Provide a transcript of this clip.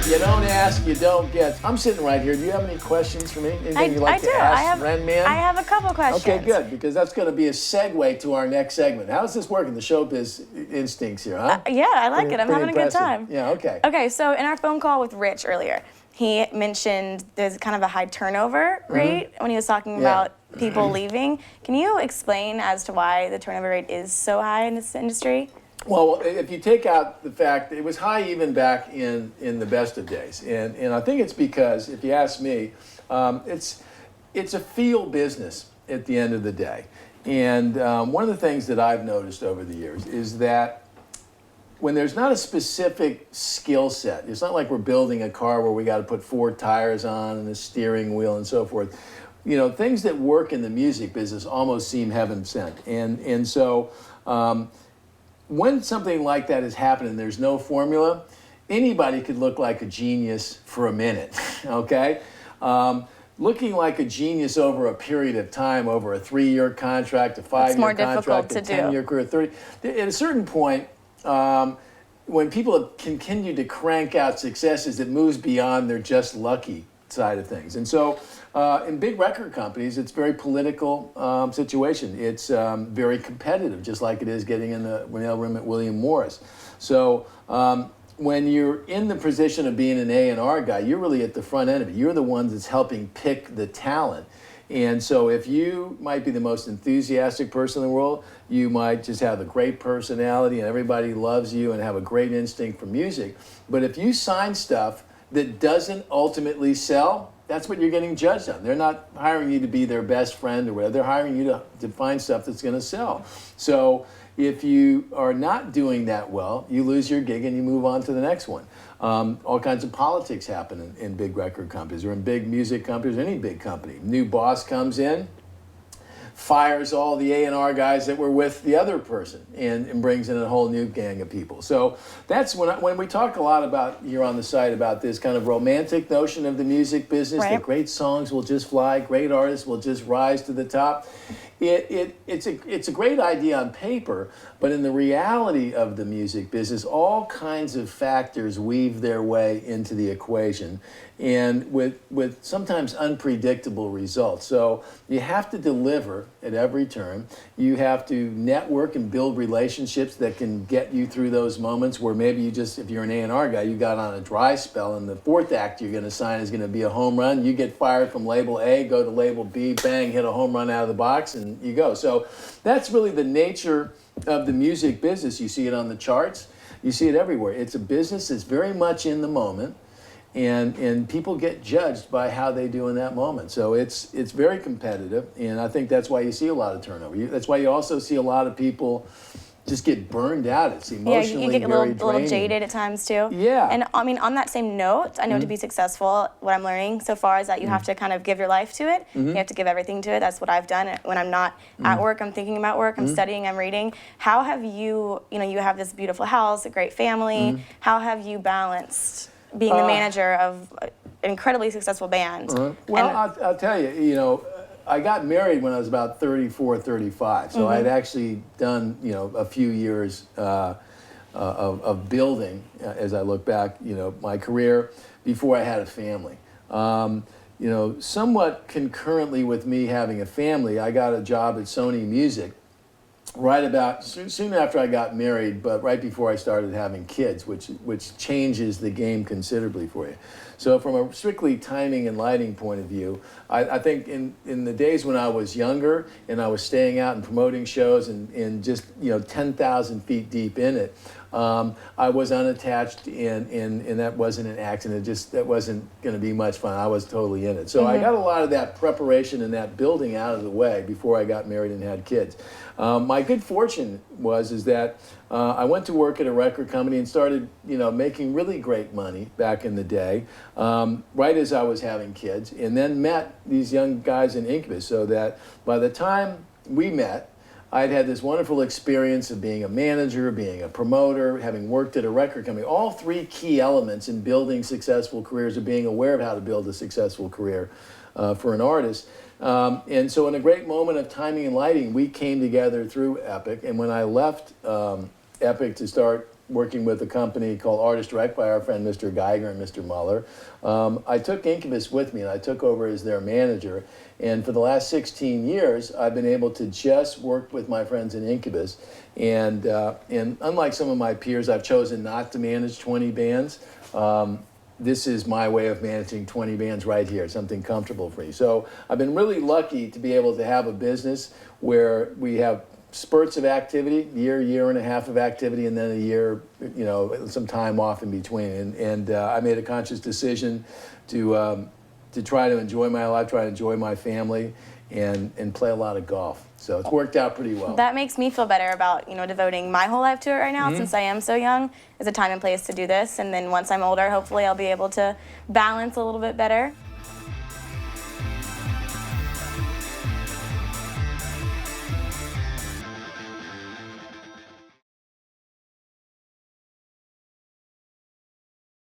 You don't ask, you don't get. I'm sitting right here. Do you have any questions for me? Anything you'd like to ask Renman? I have a couple questions. Okay, good, because that's going to be a segue to our next segment. How's this working, the showbiz instincts here, huh? Yeah, I like it. I'm having impressive. a good time. Yeah, okay. Okay, so in our phone call with Rich earlier, he mentioned there's kind of a high turnover rate when he was talking about people leaving. Can you explain as to why the turnover rate is so high in this industry? Well, if you take out the fact it was high even back in the best of days, and I think it's because, if you ask me, it's a feel business at the end of the day. And one of the things that I've noticed over the years is that when there's not a specific skill set, it's not like we're building a car where we got to put 4 tires on and a steering wheel and so forth. You know, things that work in the music business almost seem heaven sent. And so when something like that is happening, there's no formula, anybody could look like a genius for a minute, okay? Looking like a genius over a period of time, over a 3-year contract, a 5-year contract, a 10-year career, 30. At a certain point, when people have continued to crank out successes, it moves beyond their just lucky side of things. And so in big record companies, it's a very political situation. It's very competitive, just like it is getting in the room at William Morris. So when you're in the position of being an A&R guy, you're really at the front end of it. You're the one that's helping pick the talent. And so if you might be the most enthusiastic person in the world, you might just have a great personality and everybody loves you and have a great instinct for music. But if you sign stuff that doesn't ultimately sell, that's what you're getting judged on. They're not hiring you to be their best friend or whatever. They're hiring you to find stuff that's going to sell. So if you are not doing that well, you lose your gig and you move on to the next one. All kinds of politics happen in big record companies or in big music companies, or any big company. New boss comes in, fires all the A&R guys that were with the other person and brings in a whole new gang of people. So that's when we talk a lot about here on the site about this kind of romantic notion of the music business, that great songs will just fly, great artists will just rise to the top. It's a great idea on paper, but in the reality of the music business, all kinds of factors weave their way into the equation, and with sometimes unpredictable results. So you have to deliver at every turn. You have to network and build relationships that can get you through those moments where maybe you just, if you're an A&R guy, you got on a dry spell and the 4th act you're going to sign is going to be a home run. You get fired from label A, go to label B, bang, hit a home run out of the box, and you go. So that's really the nature of the music business. You see it on the charts. You see it everywhere. It's a business that's very much in the moment. And people get judged by how they do in that moment. So it's very competitive, and I think that's why you see a lot of turnover. That's why you also see a lot of people just get burned out. It's emotionally you get a very little jaded at times too. Yeah. And I mean, on that same note, I know to be successful, what I'm learning so far is that you have to kind of give your life to it. You have to give everything to it. That's what I've done. When I'm not at work, I'm thinking about work, I'm studying, I'm reading. How have you you have this beautiful house, a great family. How have you balanced being the manager of an incredibly successful band? Well, I'll tell you, I got married when I was about 34, 35. So I'd actually done, a few years of building, as I look back, my career before I had a family. Somewhat concurrently with me having a family, I got a job at Sony Music right about soon after I got married, but right before I started having kids, which changes the game considerably for you. So from a strictly timing and lighting point of view, I think in the days when I was younger and I was staying out and promoting shows and just 10,000 feet deep in it, I was unattached and that wasn't an accident. That wasn't going to be much fun. I was totally in it. So I got a lot of that preparation and that building out of the way before I got married and had kids. My good fortune is that I went to work at a record company and started, making really great money back in the day, right as I was having kids, and then met these young guys in Incubus, so that by the time we met, I'd had this wonderful experience of being a manager, being a promoter, having worked at a record company. All 3 key elements in building successful careers are being aware of how to build a successful career for an artist. And so in a great moment of timing and lighting, we came together through aPpK. And when I left aPpK to start working with a company called Artist Direct by our friend Mr. Geiger and Mr. Muller. I took Incubus with me, and I took over as their manager. And for the last 16 years, I've been able to just work with my friends in Incubus. And unlike some of my peers, I've chosen not to manage 20 bands. This is my way of managing 20 bands right here, something comfortable for me. So I've been really lucky to be able to have a business where we have spurts of activity, year and a half of activity, and then a year, some time off in between. And I made a conscious decision to try to enjoy my life, try to enjoy my family, and play a lot of golf. So it's worked out pretty well. That makes me feel better about, devoting my whole life to it right now, since I am so young. There's a time and place to do this, and then once I'm older, hopefully I'll be able to balance a little bit better.